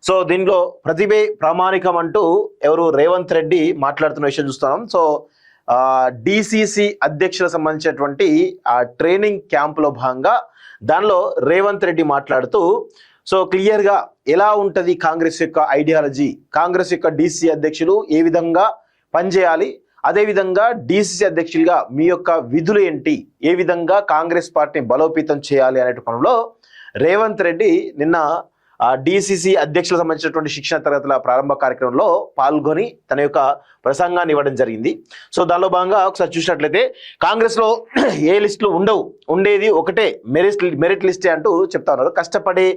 So దీనిలో ప్రతిభే ప్రామాణికం అంటూ ఎవరు రేవంత్ రెడ్డి మాట్లాడుతున్న విషయం చూస్తున్నాం. సో డిసిసి అధ్యక్షులకు సంబంధించినటువంటి ఆ ట్రైనింగ్ క్యాంపులో భాగంగా దానిలో రేవంత్ రెడ్డి మాట్లాడుతూ సో క్లియర్గా ఎలా ఉంటుంది కాంగ్రెస్ యొక్క ఐడియాలజీ, కాంగ్రెస్ యొక్క డిసిసి అధ్యక్షులు ఏ విధంగా పనిచేయాలి, అదేవిధంగా డిసిసి అధ్యక్షులుగా మీ యొక్క విధులు ఏంటి, ఏ విధంగా కాంగ్రెస్ పార్టీని బలోపేతం చేయాలి అనే పనిలో రేవంత్ రెడ్డి నిన్న డిసిసి అధ్యక్షులకు సంబంధించినటువంటి శిక్షణ తరగతుల ప్రారంభ కార్యక్రమంలో పాల్గొని తన యొక్క ప్రసంగాన్ని ఇవ్వడం జరిగింది. సో దానిలో భాగంగా ఒకసారి చూసినట్లయితే కాంగ్రెస్లో ఏ లిస్టులు ఉండవు, ఉండేది ఒకటే మెరిట్ లిస్టే అంటూ చెప్తా ఉన్నారు. కష్టపడే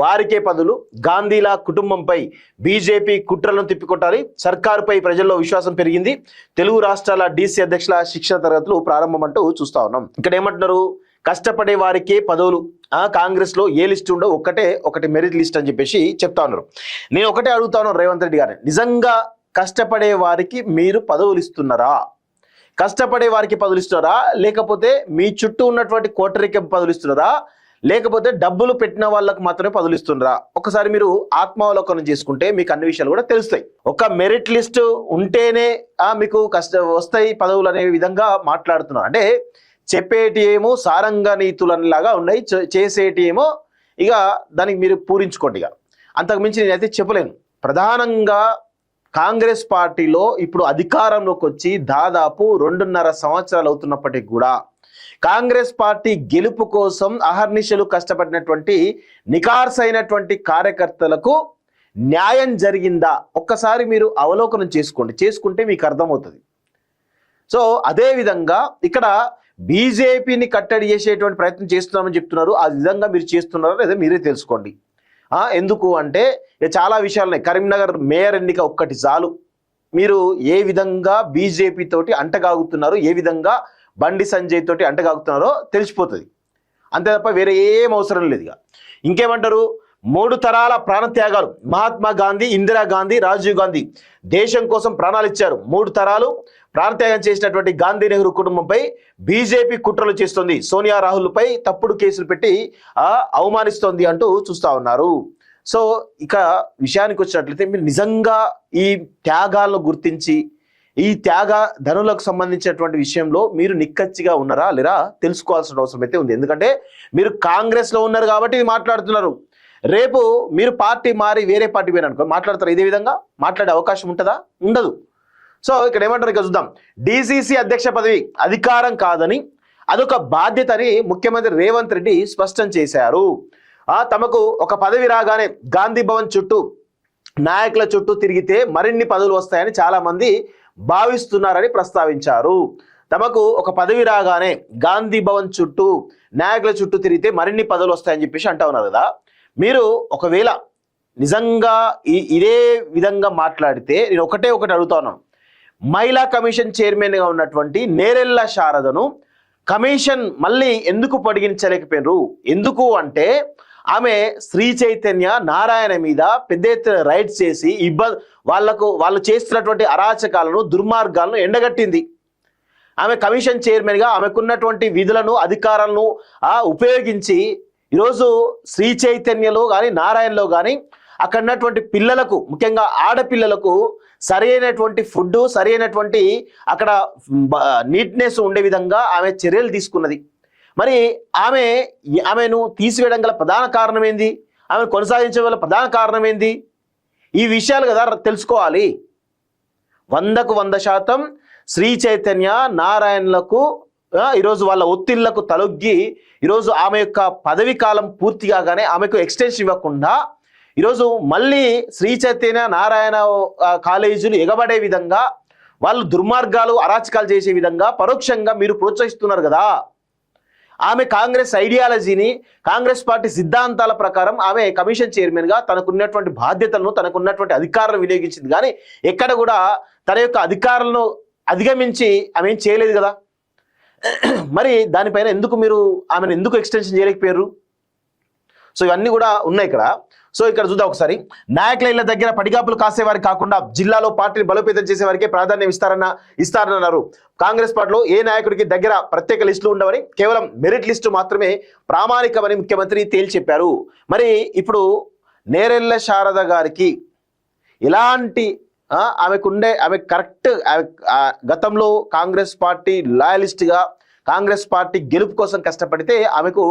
వారికే పదులు, గాంధీల కుటుంబంపై బీజేపీ కుట్రలను తిప్పికొట్టాలి, సర్కారుపై ప్రజల్లో విశ్వాసం పెరిగింది, తెలుగు రాష్ట్రాల డిసి అధ్యక్షుల శిక్షణ తరగతులు ప్రారంభం అంటూ చూస్తా ఉన్నాం. ఇక్కడ ఏమంటున్నారు, కష్టపడే వారికే పదవులు, కాంగ్రెస్ లో ఏ లిస్ట్ ఉండవు, ఒకటి మెరిట్ లిస్ట్ అని చెప్పేసి చెప్తా ఉన్నారు. నేను ఒకటే అడుగుతా ఉన్నాను రేవంత్ రెడ్డి గారిని, నిజంగా కష్టపడే వారికి మీరు పదవులు ఇస్తున్నారా? కష్టపడే వారికి పదవులు ఇస్తున్నారా, లేకపోతే మీ చుట్టూ ఉన్నటువంటి కోటరీకి పదవులు ఇస్తున్నారా, లేకపోతే డబ్బులు పెట్టిన వాళ్ళకు మాత్రమే పదవులు ఇస్తున్నారా? ఒకసారి మీరు ఆత్మావలోకనం చేసుకుంటే మీకు అన్ని విషయాలు కూడా తెలుస్తాయి. ఒక మెరిట్ లిస్ట్ ఉంటేనే మీకు వస్తాయి పదవులు అనే విధంగా మాట్లాడుతున్నారు. అంటే చెప్పేటి ఏమో సారంగ నీతులలాగా ఉన్నాయి, చేసేటి ఏమో ఇక దానికి మీరు పూరించుకోండి. ఇక అంతకుమించి నేనైతే చెప్పలేను. ప్రధానంగా కాంగ్రెస్ పార్టీలో ఇప్పుడు అధికారంలోకి వచ్చి దాదాపు 2.5 సంవత్సరాలు అవుతున్నప్పటికీ కూడా కాంగ్రెస్ పార్టీ గెలుపు కోసం అహర్నిశలు కష్టపడినటువంటి నికార్సైనటువంటి కార్యకర్తలకు న్యాయం జరిగిందా ఒక్కసారి మీరు అవలోకనం చేసుకుంటే మీకు అర్థమవుతుంది. సో అదే విధంగా ఇక్కడ బీజేపీని కట్టడి చేసేటువంటి ప్రయత్నం చేస్తున్నామని చెప్తున్నారు. ఆ విధంగా మీరు చేస్తున్నారో లేదా మీరే తెలుసుకోండి. ఎందుకు అంటే చాలా విషయాలున్నాయి. కరీంనగర్ మేయర్ ఎన్నిక ఒక్కటి చాలు, మీరు ఏ విధంగా బీజేపీ తోటి అంటగాగుతున్నారు, ఏ విధంగా బండి సంజయ్ తోటి అంటగాగుతున్నారో తెలిసిపోతుంది. అంతే తప్ప వేరే ఏం అవసరం లేదు. ఇక ఇంకేమంటారు, 3 తరాల ప్రాణత్యాగాలు, మహాత్మా గాంధీ, ఇందిరాగాంధీ, రాజీవ్ గాంధీ దేశం కోసం ప్రాణాలు ఇచ్చారు. 3 తరాలు ప్రాణత్యాగం చేసినటువంటి గాంధీ నెహ్రూ కుటుంబంపై బీజేపీ కుట్రలు చేస్తుంది, సోనియా రాహుల్పై తప్పుడు కేసులు పెట్టి అవమానిస్తోంది అంటూ చూస్తా ఉన్నారు. సో ఇక విషయానికి వచ్చినట్లయితే మీరు నిజంగా ఈ త్యాగాలను గుర్తించి ఈ త్యాగ ధనులకు సంబంధించినటువంటి విషయంలో మీరు నిక్కచ్చిగా ఉన్నారా లేరా తెలుసుకోవాల్సిన అవసరం అయితే ఉంది. ఎందుకంటే మీరు కాంగ్రెస్లో ఉన్నారు కాబట్టి ఇది మాట్లాడుతున్నారు. రేపు మీరు పార్టీ మారి వేరే పార్టీ పోయిన అనుకో మాట్లాడతారు, ఇదే విధంగా మాట్లాడే అవకాశం ఉంటుందా? ఉండదు. సో ఇక్కడ ఏమంటారు, ఇక చూద్దాం. డిసిసి అధ్యక్ష పదవి అధికారం కాదని అదొక బాధ్యత అని ముఖ్యమంత్రి రేవంత్ రెడ్డి స్పష్టం చేశారు. తమకు ఒక పదవి రాగానే గాంధీ భవన్ చుట్టూ నాయకుల చుట్టూ తిరిగితే మరిన్ని పదవులు వస్తాయని చాలా మంది భావిస్తున్నారని ప్రస్తావించారు. తమకు ఒక పదవి రాగానే గాంధీ భవన్ చుట్టూ నాయకుల చుట్టూ తిరిగితే మరిన్ని పదవులు వస్తాయని చెప్పేసి అంటా ఉన్నారు కదా. మీరు ఒకవేళ నిజంగా ఇదే విధంగా మాట్లాడితే నేను ఒకటి అడుగుతా ఉన్నాను, మహిళా కమిషన్ చైర్మన్గా ఉన్నటువంటి నేరెళ్ల శారదను కమిషన్ మళ్ళీ ఎందుకు పొడిగించలేకపోయినారు? ఎందుకు అంటే ఆమె శ్రీ చైతన్య నారాయణ మీద పెద్ద ఎత్తున రైడ్స్ చేసి వాళ్ళు చేస్తున్నటువంటి అరాచకాలను దుర్మార్గాలను ఎండగట్టింది. ఆమె కమిషన్ చైర్మన్గా ఆమెకున్నటువంటి విధులను అధికారాలను ఉపయోగించి ఈరోజు శ్రీ చైతన్యలో కానీ నారాయణలో కానీ అక్కడ ఉన్నటువంటి పిల్లలకు, ముఖ్యంగా ఆడపిల్లలకు సరైనటువంటి ఫుడ్, సరైనటువంటి అక్కడ నీట్నెస్ ఉండే విధంగా ఆమె చర్యలు తీసుకున్నది. మరి ఆమెను తీసివేయడం గల ప్రధాన కారణం ఏంది? ఆమెను కొనసాగించే వల్ల ప్రధాన కారణం ఏంది? ఈ విషయాలు కదా తెలుసుకోవాలి. 100కు 100% శ్రీ చైతన్య నారాయణలకు ఈరోజు వాళ్ళ ఒత్తిళ్లకు తలొగ్గి ఈరోజు ఆమె యొక్క పదవి కాలం పూర్తి కాగానే ఆమెకు ఎక్స్టెన్షన్ ఇవ్వకుండా ఈరోజు మళ్ళీ శ్రీ చైతన్య నారాయణ కాలేజీలు ఎగబడే విధంగా వాళ్ళు దుర్మార్గాలు అరాచకాలు చేసే విధంగా పరోక్షంగా మీరు ప్రోత్సహిస్తున్నారు కదా. ఆమె కాంగ్రెస్ ఐడియాలజీని, కాంగ్రెస్ పార్టీ సిద్ధాంతాల ప్రకారం ఆమె కమిషన్ చైర్మన్గా తనకున్నటువంటి బాధ్యతలను, తనకున్నటువంటి అధికారాలను వినియోగించింది. కానీ ఎక్కడ కూడా తన యొక్క అధికారాలను అధిగమించి ఆమె ఏం చేయలేదు కదా. మరి దానిపైన మీరు ఆమెను ఎందుకు ఎక్స్టెన్షన్ చేయలేకపోయారు? సో ఇవన్నీ కూడా ఉన్నాయి ఇక్కడ. సో ఇక్కడ చూద్దాం ఒకసారి. నాయకుల ఇళ్ల దగ్గర పడిగాపులు కాసేవారికి కాకుండా జిల్లాలో పార్టీని బలోపేతం చేసేవారికే ప్రాధాన్యం ఇస్తారన్నారు. కాంగ్రెస్ పార్టీలో ఏ నాయకుడికి దగ్గర ప్రత్యేక లిస్టులు ఉండవని, కేవలం మెరిట్ లిస్టు మాత్రమే ప్రామాణికమని ముఖ్యమంత్రి తేల్చి చెప్పారు. మరి ఇప్పుడు నేరెళ్ళ శారద గారికి ఇలాంటి ఆమె కరెక్ట్ గతంలో కాంగ్రెస్ పార్టీ లాయలిస్ట్గా కాంగ్రెస్ పార్టీ గెలుపు కోసం కష్టపడితే ఆమెకు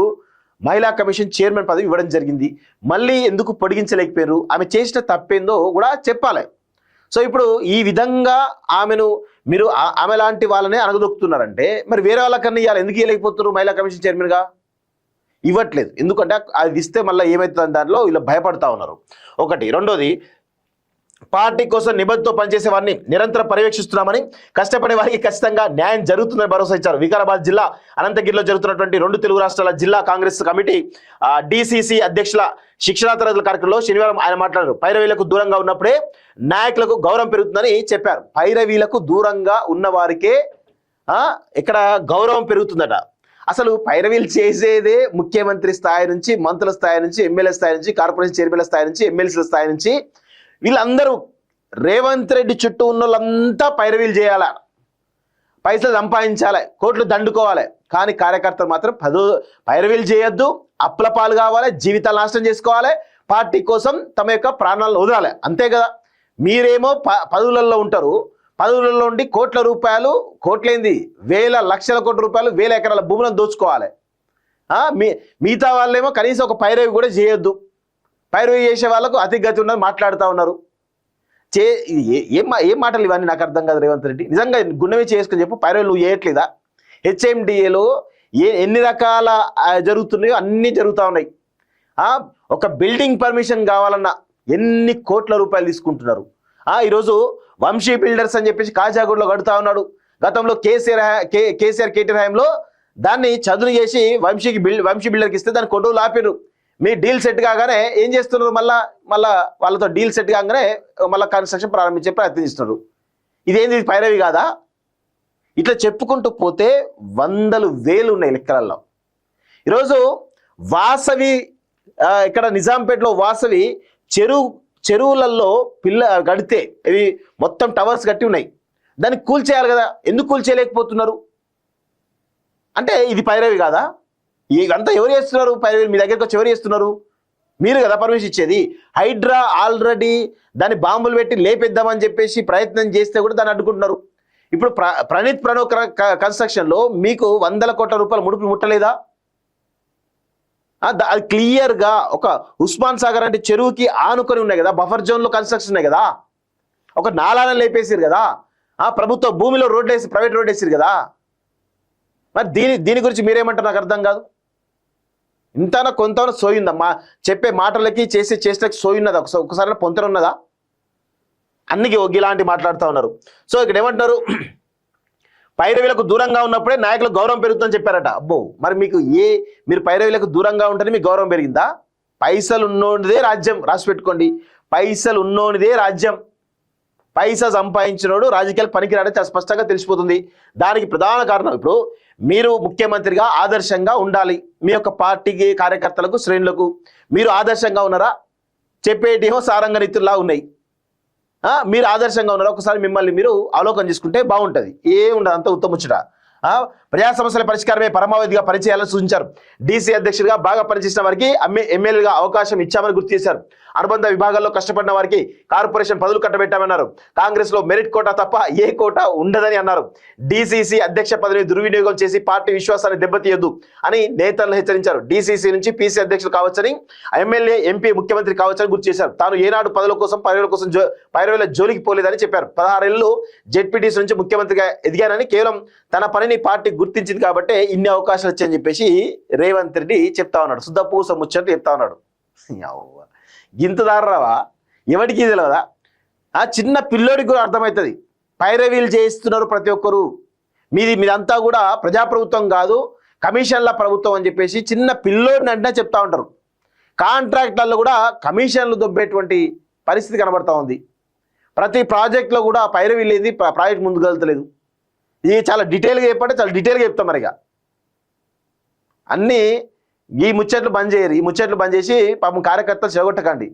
మహిళా కమిషన్ చైర్మన్ పదవి ఇవ్వడం జరిగింది. మళ్ళీ ఎందుకు పొడిగించలేకపోయారు? ఆమె చేసిన తప్పేందో కూడా చెప్పాలి. సో ఇప్పుడు ఈ విధంగా మీరు ఆమె లాంటి వాళ్ళనే అనగదొక్కుతున్నారంటే మరి వేరే వాళ్ళకన్నా ఇవ్వాలి, ఎందుకు ఇవ్వలేకపోతున్నారు? మహిళా కమిషన్ చైర్మన్గా ఇవ్వట్లేదు. ఎందుకంటే అది ఇస్తే మళ్ళీ ఏమవుతుంది దాంట్లో వీళ్ళు భయపడతా ఉన్నారు. ఒకటి. రెండోది, పార్టీ కోసం నిబద్ధతో పనిచేసే వారిని నిరంతరం పర్యవేక్షిస్తున్నామని, కష్టపడే వారికి ఖచ్చితంగా న్యాయం జరుగుతుందని భరోసా ఇచ్చారు. వికారాబాద్ జిల్లా అనంతగిరిలో జరుగుతున్నటువంటి 2 తెలుగు రాష్ట్రాల జిల్లా కాంగ్రెస్ కమిటీ డిసిసి అధ్యక్షుల శిక్షణా తరగతుల కార్యక్రమంలో శనివారం ఆయన మాట్లాడారు. పైరవీలకు దూరంగా ఉన్నప్పుడే నాయకులకు గౌరవం పెరుగుతుందని చెప్పారు. పైరవీలకు దూరంగా ఉన్న వారికే ఇక్కడ గౌరవం పెరుగుతుందట. అసలు పైరవీలు చేసేదే ముఖ్యమంత్రి స్థాయి నుంచి, మంత్రుల స్థాయి నుంచి, ఎమ్మెల్యే స్థాయి నుంచి, కార్పొరేషన్ చైర్మన్ల స్థాయి నుంచి, ఎమ్మెల్సీల స్థాయి నుంచి వీళ్ళందరూ రేవంత్ రెడ్డి చుట్టూ ఉన్న వాళ్ళంతా పైరవీలు చేయాలా, పైసలు సంపాదించాలి, కోట్లు దండుకోవాలి. కానీ కార్యకర్తలు మాత్రం పైరవీలు చేయొద్దు, అప్లపాలు కావాలి, జీవితాలు నాశనం చేసుకోవాలి, పార్టీ కోసం తమ యొక్క ప్రాణాలను వదలాలి. అంతే కదా. మీరేమో పదవులలో ఉంటారు, పదవులలో ఉండి కోట్ల రూపాయలు, కోట్లేంది వేల లక్షల కోట్ల రూపాయలు, వేల ఎకరాల భూములను దోచుకోవాలి. మిగతా వాళ్ళేమో కనీసం ఒక పైరవి కూడా చేయొద్దు. పైరవి చేసే వాళ్ళకు అతిగతి ఉన్నది మాట్లాడుతూ ఉన్నారు. ఏం మాటలు ఇవన్నీ నాకు అర్థం కాదు. రేవంత్ రెడ్డి నిజంగా గుండె చేసుకుని చెప్పు, పైరవి నువ్వు చేయట్లేదా? హెచ్ఎండిఏలో ఎన్ని రకాల జరుగుతున్నాయో అన్నీ జరుగుతూ ఉన్నాయి. ఒక బిల్డింగ్ పర్మిషన్ కావాలన్నా ఎన్ని కోట్ల రూపాయలు తీసుకుంటున్నారు. ఈరోజు వంశీ బిల్డర్స్ అని చెప్పేసి కాజాగూడలో కడుతూ ఉన్నాడు. గతంలో కేసీఆర్ కేటీఆర్ హయాంలో దాన్ని చదును చేసి వంశీ బిల్డర్కి ఇస్తే దాన్ని కొడువులు ఆపిరు. మీ డీల్ సెట్ కాగానే ఏం చేస్తున్నారు? మళ్ళా వాళ్ళతో డీల్ సెట్ కాగానే మళ్ళీ కన్స్ట్రక్షన్ ప్రారంభించే ప్రయత్నం చేస్తున్నారు. ఇదేంది, పైరవి కాదా? ఇట్లా చెప్పుకుంటూ పోతే వందలు వేలు ఉన్నాయి లెక్కలలో. ఈరోజు వాసవి, ఇక్కడ నిజాంపేటలో వాసవి చెరువులలో గడితే ఇవి మొత్తం టవర్స్ కట్టి ఉన్నాయి, దాన్ని కూల్చేయాలి కదా. ఎందుకు కూల్చేయలేకపోతున్నారు? అంటే ఇది పైరవి కాదా? ఇదంతా ఎవరు చేస్తున్నారు? పైరవి మీ దగ్గరకు వచ్చి ఎవరు చేస్తున్నారు? మీరు కదా పర్మిషన్ ఇచ్చేది. హైడ్రా ఆల్రెడీ దాన్ని బాంబులు పెట్టి లేపేద్దామని చెప్పేసి ప్రయత్నం చేస్తే కూడా దాన్ని అడ్డుకుంటున్నారు. ఇప్పుడు ప్రణో కన్స్ట్రక్షన్లో మీకు 100 కోట్ల రూపాయల ముడుపులు ముట్టలేదా? అది క్లియర్గా ఒక ఉస్మాన్ సాగర్ అంటే చెరువుకి ఆనుకొని ఉన్నాయి కదా, బఫర్ జోన్లో కన్స్ట్రక్షన్ ఉన్నాయి కదా, ఒక నాలాలను లేపేసారు కదా, ప్రభుత్వ భూమిలో రోడ్డు వేసి ప్రైవేట్ రోడ్డు వేసారు కదా. మరి దీని గురించి మీరేమంటారు నాకు అర్థం కాదు. ఇంతనా కొంత సోయుందమ్మా, చెప్పే మాటలకి చేసే చేష్టకి సోయున్నదా? ఒకసారి పొంతన ఉన్నదా? అన్నికి ఇలాంటి మాట్లాడుతూ ఉన్నారు. సో ఇక్కడ ఏమంటున్నారు, పైరవీలకు దూరంగా ఉన్నప్పుడే నాయకులకు గౌరవం పెరుగుతుందని చెప్పారట. అబ్బో, మరి మీరు పైరవీలకు దూరంగా ఉంటేనే మీకు గౌరవం పెరిగిందా? పైసలు ఉన్నోనిదే రాజ్యం, రాసి పెట్టుకోండి. పైసలు ఉన్నోనిదే రాజ్యం. పైసా సంపాదించినోడు రాజకీయాలు పనికిరాడే చాలా స్పష్టంగా తెలిసిపోతుంది. దానికి ప్రధాన కారణం, ఇప్పుడు మీరు ముఖ్యమంత్రిగా ఆదర్శంగా ఉండాలి. మీ యొక్క పార్టీకి, కార్యకర్తలకు, శ్రేణులకు మీరు ఆదర్శంగా ఉన్నారా? చెప్పేటేమో సారంగ నీతుల్లా ఉన్నాయి. మీరు ఆదర్శంగా ఉన్నారా? ఒకసారి మిమ్మల్ని మీరు అవలోకనం చేసుకుంటే బాగుంటుంది. ఏముండదు, అంత ఉత్తముచ్చట. ప్రజా సమస్యల పరిష్కారమే పరమావధిగా పనిచేయాలని సూచించారు. డీసీ అధ్యక్షుడిగా బాగా పనిచేసిన వారికి ఎమ్మెల్యేగా అవకాశం ఇచ్చామని గుర్తు చేశారు. అనుబంధ విభాగాల్లో కష్టపడిన వారికి కార్పొరేషన్ పదవులు కట్టబెట్టామన్నారు. కాంగ్రెస్ లో మెరిట్ కోటా తప్ప ఏ కోటా ఉండదని అన్నారు. డీసీసీ అధ్యక్ష పదవిని దుర్వినియోగం చేసి పార్టీ విశ్వాసాన్ని దెబ్బతీయొద్దు అని నేతలను హెచ్చరించారు. డీసీసీ నుంచి పీసీ అధ్యక్షులు కావచ్చని, ఎమ్మెల్యే, ఎంపీ, ముఖ్యమంత్రి కావచ్చని గుర్తు చేశారు. తాను ఏనాడు పదవుల కోసం పైరవీల జోలికి పోలేదని చెప్పారు. 16 ఏళ్ళు జెడ్పీటీసీ నుంచి ముఖ్యమంత్రిగా ఎదిగానని, కేవలం తన పనిని పార్టీ గుర్తించింది కాబట్టి ఇన్ని అవకాశాలు వచ్చాయని చెప్పేసి రేవంత్ రెడ్డి చెప్తా ఉన్నాడు. శుద్ధపూస ముచ్చట్లు చెప్తా ఉన్నాడు. గింతదారరావా, ఎవరికి తెలియదా? చిన్న పిల్లోడికి కూడా అర్థమవుతుంది. పైరవీలు చేయిస్తున్నారు ప్రతి ఒక్కరు. మీదంతా కూడా ప్రజాప్రభుత్వం కాదు, కమిషన్ల ప్రభుత్వం అని చెప్పేసి చిన్న పిల్లోడిని అంటే చెప్తా ఉంటారు. కాంట్రాక్ట్లలో కూడా కమిషన్లు దొబ్బేటువంటి పరిస్థితి కనబడతా ఉంది. ప్రతి ప్రాజెక్ట్లో కూడా పైరవీ లేని ప్రాజెక్ట్ ముందుకు వెళ్తలేదు. ఇది చాలా డీటెయిల్గా చెప్పంటే చాలా డీటెయిల్గా చెప్తాం. మరిగా అన్నీ ఈ ముచ్చట్లు బంద్ చేయరు. ఈ ముచ్చట్లు బంద్ చేసి పాపం కార్యకర్తలు చెడగొట్టకండి.